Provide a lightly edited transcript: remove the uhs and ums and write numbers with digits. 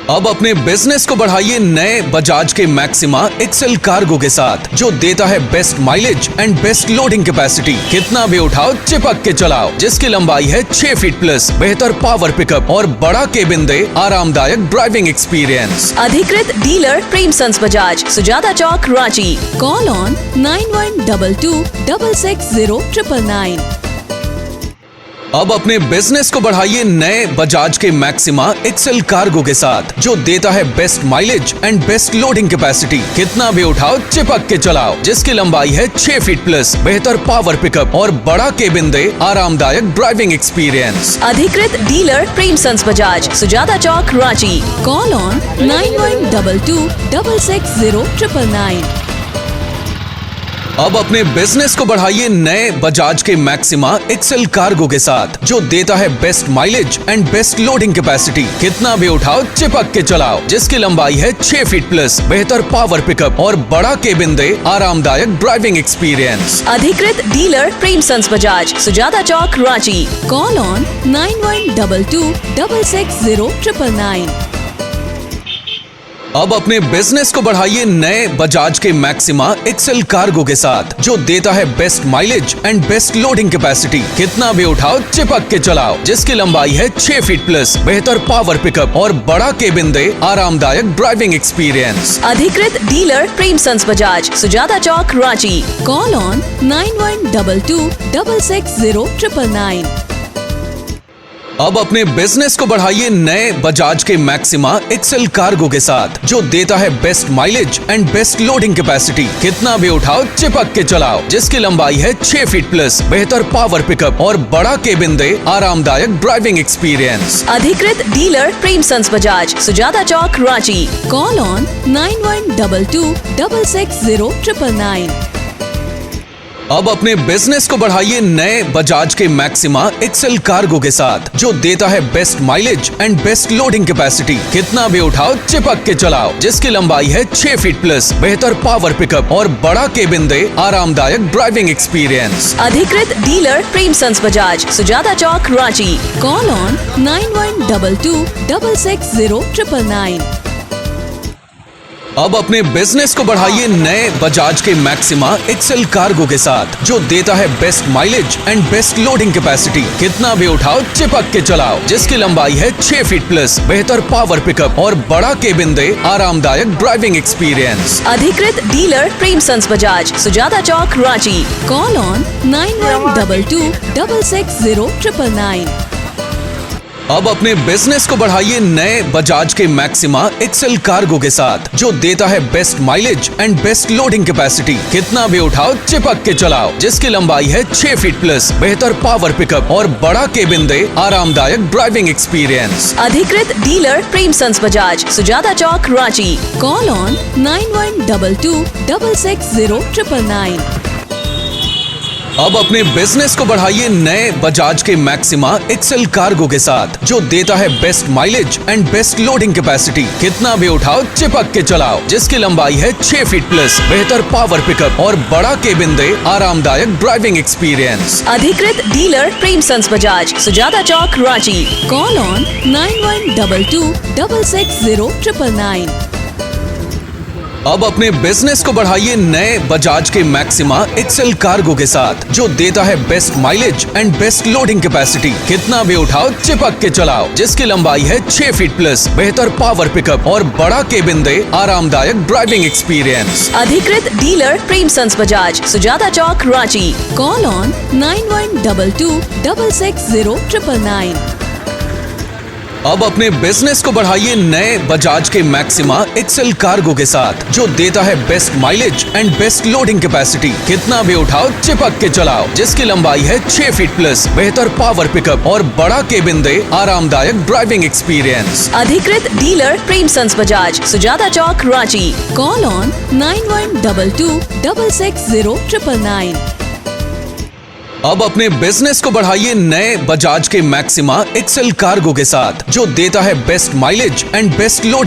अब अपने बिजनेस को बढ़ाइए नए बजाज के मैक्सिमा एक्सेल कार्गो के साथ, जो देता है best mileage and best loading capacity. कितना भी उठाओ चिपक के चलाओ, जिसकी लंबाई है 6 फीट प्लस, बेहतर पावर पिकअप और बड़ा केबिन दे आरामदायक ड्राइविंग एक्सपीरियंस। अधिकृत dealer Premsons Bajaj, Sujata Chowk, Ranchi. Call on 9122 660 999। अब अपने बिजनेस को बढ़ाइए नए बजाज के मैक्सिमा एक्सेल कार्गो के साथ, जो देता है best mileage and best loading capacity. कितना भी उठाओ चिपक के चलाओ, जिसकी लंबाई है 6 फीट प्लस, बेहतर पावर पिकअप और बड़ा केबिन दे आरामदायक ड्राइविंग एक्सपीरियंस। अधिकृत dealer Premsons Bajaj, Sujata Chowk, Ranchi. Call on 9122 660 999। अब अपने बिजनेस को बढ़ाइए नए बजाज के मैक्सिमा एक्सेल कार्गो के साथ, जो देता है best mileage and best loading capacity. कितना भी उठाओ चिपक के चलाओ, जिसकी लंबाई है 6 फीट प्लस, बेहतर पावर पिकअप और बड़ा केबिन दे आरामदायक ड्राइविंग एक्सपीरियंस। अधिकृत dealer Premsons Bajaj, Sujata Chowk, Ranchi. Call on 9122 660 999। अब अपने बिजनेस को बढ़ाइए नए बजाज के मैक्सिमा एक्सेल कार्गो के साथ, जो देता है best mileage and best loading capacity. कितना भी उठाओ चिपक के चलाओ, जिसकी लंबाई है 6 फीट प्लस, बेहतर पावर पिकअप और बड़ा केबिन दे आरामदायक ड्राइविंग एक्सपीरियंस। अधिकृत dealer Premsons Bajaj, Sujata Chowk, Ranchi. Call on 9122 660 999। अब अपने बिजनेस को बढ़ाइए नए बजाज के मैक्सिमा एक्सेल कार्गो के साथ, जो देता है best mileage and best loading capacity. कितना भी उठाओ चिपक के चलाओ, जिसकी लंबाई है 6 फीट प्लस, बेहतर पावर पिकअप और बड़ा केबिन दे आरामदायक ड्राइविंग एक्सपीरियंस। अधिकृत dealer Premsons Bajaj, Sujata Chowk, Ranchi. Call on 9122 660 999। अब अपने बिजनेस को बढ़ाइए नए बजाज के मैक्सिमा एक्सेल कार्गो के साथ, जो देता है best mileage and best loading capacity. कितना भी उठाओ चिपक के चलाओ, जिसकी लंबाई है 6 फीट प्लस, बेहतर पावर पिकअप और बड़ा केबिन दे आरामदायक ड्राइविंग एक्सपीरियंस। अधिकृत dealer Premsons Bajaj, Sujata Chowk, Ranchi. Call on 9122 660 999। अब अपने बिजनेस को बढ़ाइए नए बजाज के मैक्सिमा एक्सेल कार्गो के साथ, जो देता है best mileage and best loading capacity. कितना भी उठाओ चिपक के चलाओ, जिसकी लंबाई है 6 फीट प्लस, बेहतर पावर पिकअप और बड़ा केबिन दे आरामदायक ड्राइविंग एक्सपीरियंस। अधिकृत dealer Premsons Bajaj, Sujata Chowk, Ranchi. Call on 9122 660 999। अब अपने बिजनेस को बढ़ाइए नए बजाज के मैक्सिमा एक्सेल कार्गो के साथ, जो देता है best mileage and best loading capacity. कितना भी उठाओ चिपक के चलाओ, जिसकी लंबाई है 6 फीट प्लस, बेहतर पावर पिकअप और बड़ा केबिन दे आरामदायक ड्राइविंग एक्सपीरियंस। अधिकृत dealer Premsons Bajaj, Sujata Chowk, Ranchi. Call on 9122 660 999। अब अपने बिजनेस को बढ़ाइए नए बजाज के मैक्सिमा एक्सेल कार्गो के साथ, जो देता है best mileage and best loading capacity. कितना भी उठाओ चिपक के चलाओ, जिसकी लंबाई है 6 फीट प्लस, बेहतर पावर पिकअप और बड़ा केबिन दे आरामदायक ड्राइविंग एक्सपीरियंस। अधिकृत dealer Premsons Bajaj, Sujata Chowk, Ranchi. Call on 9122 660 999। अब अपने बिजनेस को बढ़ाइए नए बजाज के मैक्सिमा एक्सेल कार्गो के साथ, जो देता है best mileage and best loading capacity. कितना भी उठाओ चिपक के चलाओ, जिसकी लंबाई है 6 फीट प्लस, बेहतर पावर पिकअप और बड़ा केबिन दे आरामदायक ड्राइविंग एक्सपीरियंस। अधिकृत dealer Premsons Bajaj, Sujata Chowk, Ranchi. Call on 9122 660 999। अब अपने बिजनेस को बढ़ाइए नए बजाज के मैक्सिमा एक्सेल कार्गो के साथ, जो देता है best mileage and best loading capacity. कितना भी उठाओ चिपक के चलाओ, जिसकी लंबाई है 6 फीट प्लस, बेहतर पावर पिकअप और बड़ा केबिन दे आरामदायक ड्राइविंग एक्सपीरियंस। अधिकृत dealer Premsons Bajaj, Sujata Chowk, Ranchi. Call on 9122 660 999। अब अपने बिजनेस को बढ़ाइए नए बजाज के मैक्सिमा एक्सेल कार्गो के साथ, जो देता है best mileage and best loading